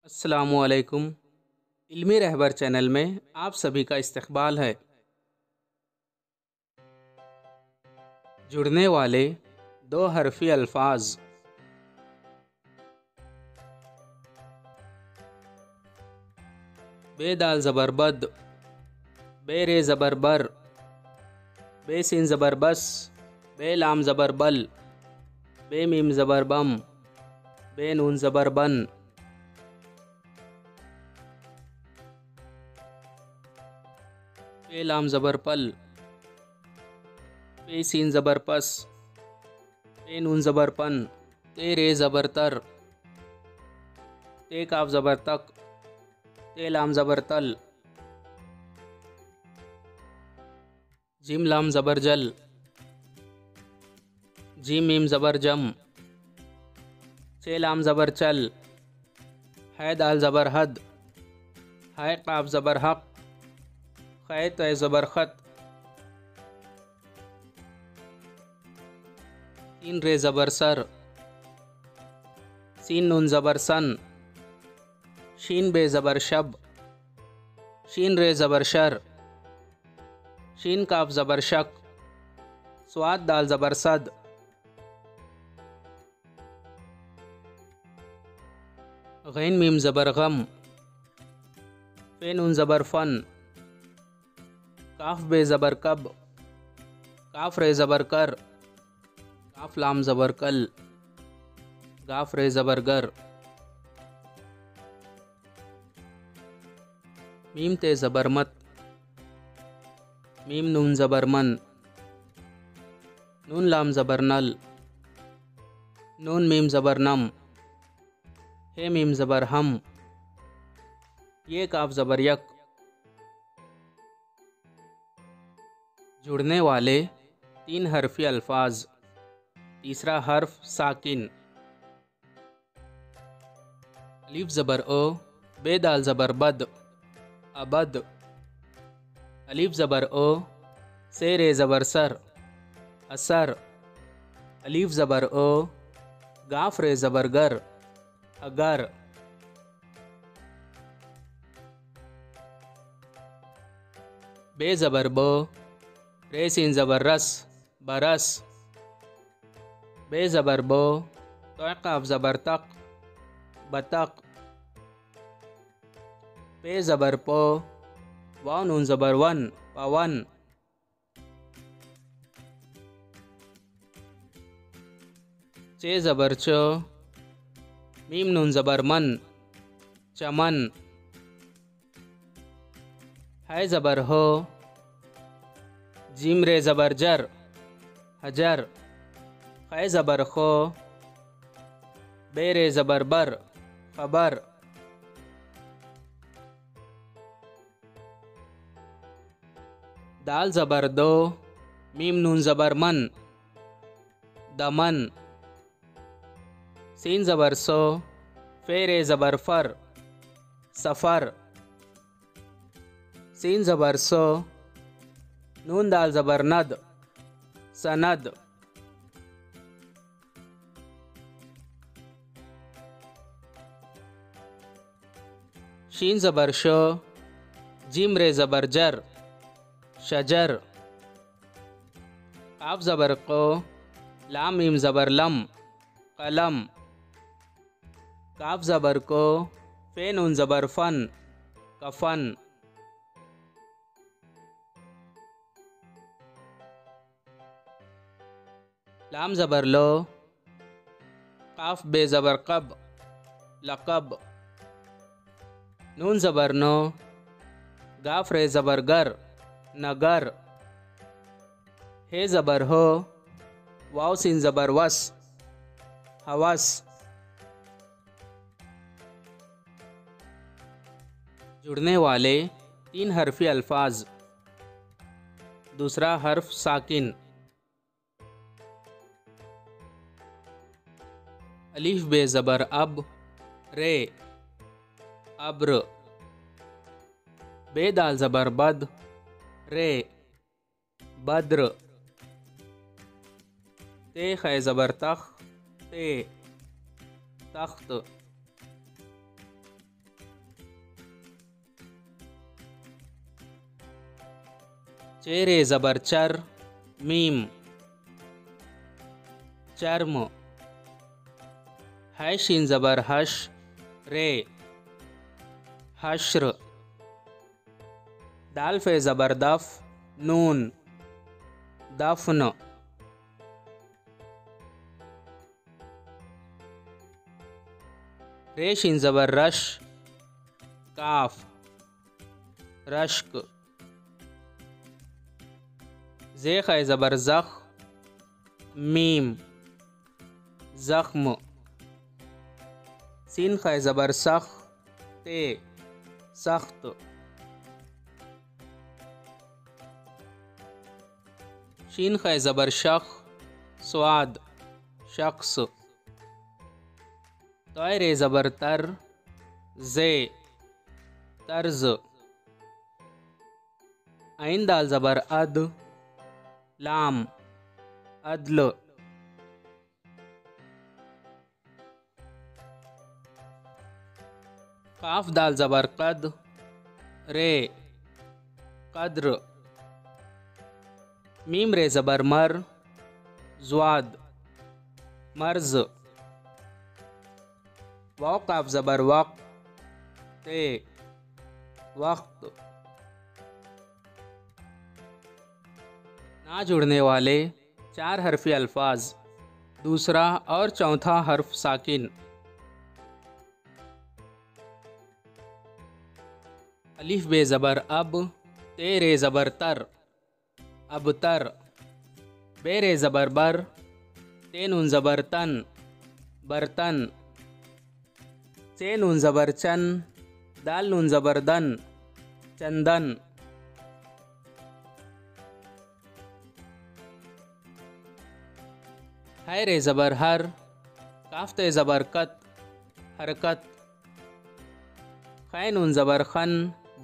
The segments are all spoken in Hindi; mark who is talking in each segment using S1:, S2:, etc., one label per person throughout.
S1: अस्सलामुअलैकुम। इल्मी रहबर चैनल में आप सभी का इस्तकबाल है। जुड़ने वाले दो हरफी अल्फाज। बे दाल ज़बर बद, बे रे ज़बर बर, बे सिन ज़बर बस, बे लाम ज़बर बल, बे मीम ज़बर बम, बे नून ज़बर बन, पे लाम ज़बर पल, पे सीन ज़बर पस, पे नून ज़बर पन, ते रे ज़बर तर, ते काफ ज़बर तक, ते लाम ज़बर तल, जिम लाम ज़बर जल, जीम मीम ज़बर जम, चे लाम ज़बर चल, है दाल ज़बर हद, है काफ ज़बर हक, ख़ै तय ज़बर ख़त, तीन रे ज़बर सर, सीन नून ज़बर सन, शीन बे ज़बर शब, शीन रे ज़बर शर, शीन काफ ज़बर शक, स्वाद दाल ज़बर सद, गैन मीम ज़बर गम, पे नून ज़बर फन, काफ बे ज़बर कब, काफ रे ज़बर कर, काफ लाम ज़बर कल, गाफ रे ज़बर गर, मीम ते ज़बर मत, मीम नून ज़बर मन, नून लाम ज़बर नल, नून मीम ज़बर नम, हे मीम ज़बर हम, ये काफ ज़बर यक। जुड़ने वाले तीन हरफी अल्फाज। तीसरा हर्फ साकिन। अलिफ ज़बर ओ, बे दाल ज़बर बद, अबद, अलिफ ज़बर ओ, से रे ज़बर सर, असर, अलिफ ज़बर ओ, गाफ रे ज़बर गर, अगर, बे ज़बर बो, रे सिन ज़बर रस, बरस, बे ज़बर बो, तो काफ ज़बर तक, बतक, पे ज़बर पो, वाव नून ज़बर वन, पवन, चे ज़बर चो, मीम नून ज़बर मन, चमन, है ज़बर हो, जिम रे ज़बर जर, हजर, ख़ै ज़बर खो, बे रे ज़बर बर, खबर, दाल ज़बर दो, मीम नून ज़बर मन, दमन, सीन ज़बर सो, फे रे ज़बर फर, सफ़र, सीन ज़बर सो, नून दाल ज़बर नद, सनद, शीन ज़बर शो, जिम रे ज़बर जर, शजर, काफ ज़बर को, लाम मीम ज़बर लम, कलम, काफ ज़बर को, फे नून ज़बर फन, कफन, लाम ज़बर लो, काफ बे ज़बर कब, लकब, नून ज़बर नो, गाफ रे ज़बर गर, नगर, हे ज़बर हो, वाव सिन ज़बर वस, हवस। जुड़ने वाले तीन हरफी अल्फाज। दूसरा हर्फ साकिन। अलिफ बे ज़बर अब, रे, अब्र, बे दाल ज़बर बद, रे, बद्र, ते ख़ै ज़बर तख, ते, तख्त, चेरे ज़बर चर मीम चर्म। है शीन ज़बर हश रे हश्र। दाल फे ज़बर दफ नून दफन। रे शीन ज़बर रश काफ रश्क। ज़े ख़ै ज़बर ज़ख मीम ज़ख्म। सीन ख़ै ज़बर सख ते सख्त। शीन ख़ै ज़बर शख स्वाद शख्स। तोय रे ज़बर तर ज़े तर्ज। आइन दाल ज़बर अद लाम अदल। काफ दाल ज़बर कद रे कद्र। मीम रे ज़बर मर ज़्वाद मर्ज। वाव काफ ज़बर वक़ ते वक्त। ना जुड़ने वाले 4 हरफी अल्फाज। दूसरा और चौथा हर्फ साकिन। अलिफ बे ज़बर अब ते रे ज़बर तर अबतर। बे रे ज़बर बर ते नून ज़बर तन बर्तन। से नून ज़बर चन दाल नून ज़बर दन चंदन। है रे ज़बर हर काफ ते ज़बर कत हरकत। खै नून ज़बर खन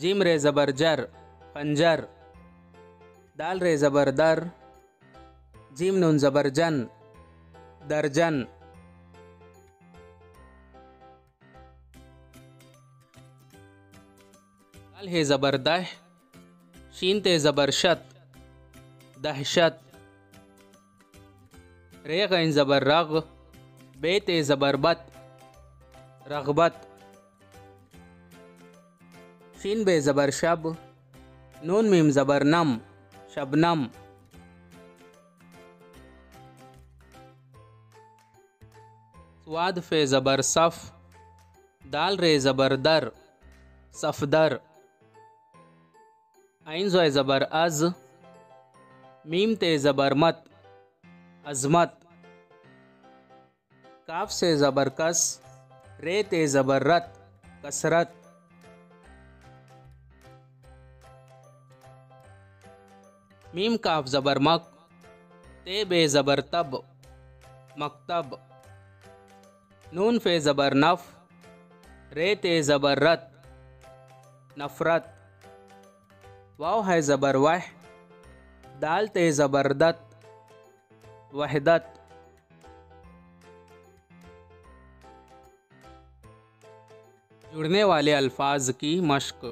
S1: जिम रे ज़बर जर खंजर। दाल रे ज़बर दर जिम नून ज़बर जन दर्जन। दाल हे ज़बर दह शीन ते ज़बर शत दहशत। रे गैन ज़बर रग बे ते ज़बर बत रगबत। शीन बे ज़बर शब नून मीम ज़बर नम शबनम। स्वाद फे ज़बर सफ दाल रे ज़बर दर सफदर। आइन ज़ोय ज़बर अज मीम ते ज़बर मत अज़मत। काफ से ज़बर कस रे ते ज़बर रत कसरत। मीम काफ ज़बर मक ते बे ज़बर तब मकतब। नून फे ज़बर नफ रे ते ज़बर रत नफ़रत। वाव है ज़बर वह दाल ते ज़बर दत वहदत। जुड़ने वाले अल्फाज की मश्क।